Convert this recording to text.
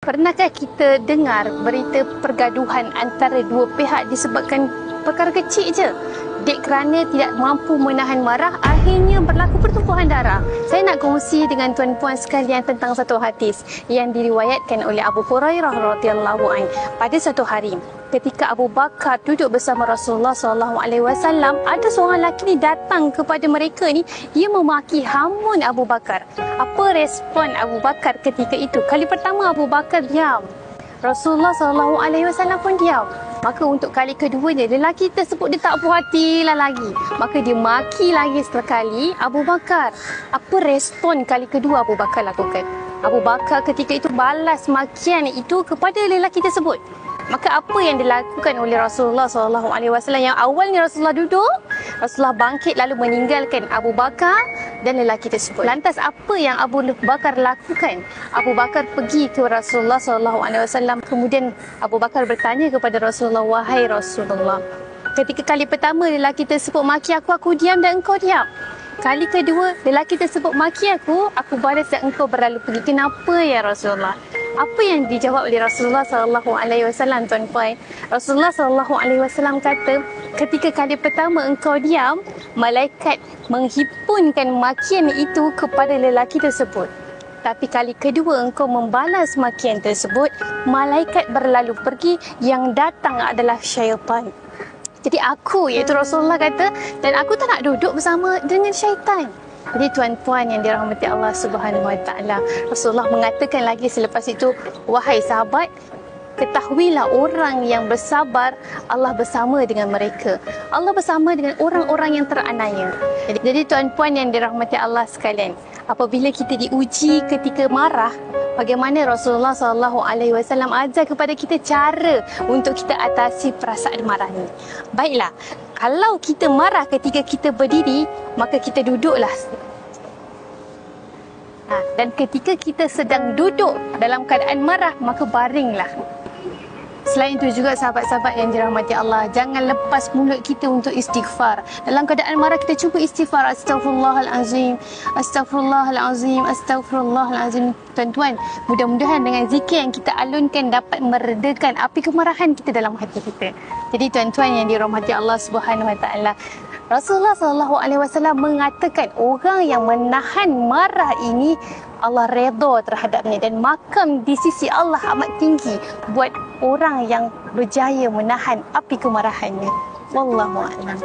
Pernahkah kita dengar berita pergaduhan antara dua pihak disebabkan perkara kecil je? Dek kerana tidak mampu menahan marah, akhirnya berlaku pertumpahan darah. Saya nak kongsi dengan tuan-puan sekalian tentang satu hadis yang diriwayatkan oleh Abu Hurairah radhiyallahu anhu. Pada satu hari, ketika Abu Bakar duduk bersama Rasulullah SAW, ada seorang lelaki ni datang kepada mereka ni, dia memaki hamun Abu Bakar. Apa respon Abu Bakar ketika itu? Kali pertama Abu Bakar diam. Rasulullah SAW pun diam. Maka untuk kali keduanya, lelaki tersebut dia tak puas hati lah lagi. Maka dia maki lagi sekali Abu Bakar. Apa respon kali kedua Abu Bakar lakukan? Abu Bakar ketika itu balas makian itu kepada lelaki tersebut. Maka apa yang dilakukan oleh Rasulullah SAW, yang awalnya Rasulullah duduk, Rasulullah bangkit lalu meninggalkan Abu Bakar dan lelaki tersebut. Lantas apa yang Abu Bakar lakukan? Abu Bakar pergi ke Rasulullah SAW. Kemudian Abu Bakar bertanya kepada Rasulullah, "Wahai Rasulullah, ketika kali pertama lelaki tersebut maki aku diam dan engkau diam. Kali kedua lelaki tersebut maki aku balas dan engkau berlalu pergi. Kenapa ya Rasulullah?" Apa yang dijawab oleh Rasulullah SAW, tuan-puan? Rasulullah SAW kata, ketika kali pertama engkau diam, malaikat menghimpunkan makian itu kepada lelaki tersebut. Tapi kali kedua engkau membalas makian tersebut, malaikat berlalu pergi, yang datang adalah syaitan. Jadi aku, iaitu Rasulullah kata, dan aku tak nak duduk bersama dengan syaitan. Jadi tuan-puan yang dirahmati Allah Subhanahu Wa Taala, Rasulullah mengatakan lagi selepas itu, "Wahai sahabat, ketahuilah orang yang bersabar, Allah bersama dengan mereka. Allah bersama dengan orang-orang yang teraniaya." Jadi tuan-puan yang dirahmati Allah sekalian, apabila kita diuji ketika marah, bagaimana Rasulullah SAW ajar kepada kita cara untuk kita atasi perasaan marah ni. Baiklah, kalau kita marah ketika kita berdiri, maka kita duduklah. Dan ketika kita sedang duduk dalam keadaan marah, maka baringlah. Selain itu juga sahabat-sahabat yang dirahmati Allah, jangan lepas mulut kita untuk istighfar. Dalam keadaan marah kita cuba istighfar. Astaghfirullahalazim, astaghfirullahalazim, astaghfirullahalazim. Tuan-tuan, mudah-mudahan dengan zikir yang kita alunkan dapat meredakan api kemarahan kita dalam hati kita. Jadi tuan-tuan yang dirahmati Allah Subhanahu Wa Taala, Rasulullah SAW mengatakan orang yang menahan marah ini, Allah redha terhadapnya, dan makam di sisi Allah amat tinggi buat orang yang berjaya menahan api kemarahannya. Wallahu a'lam.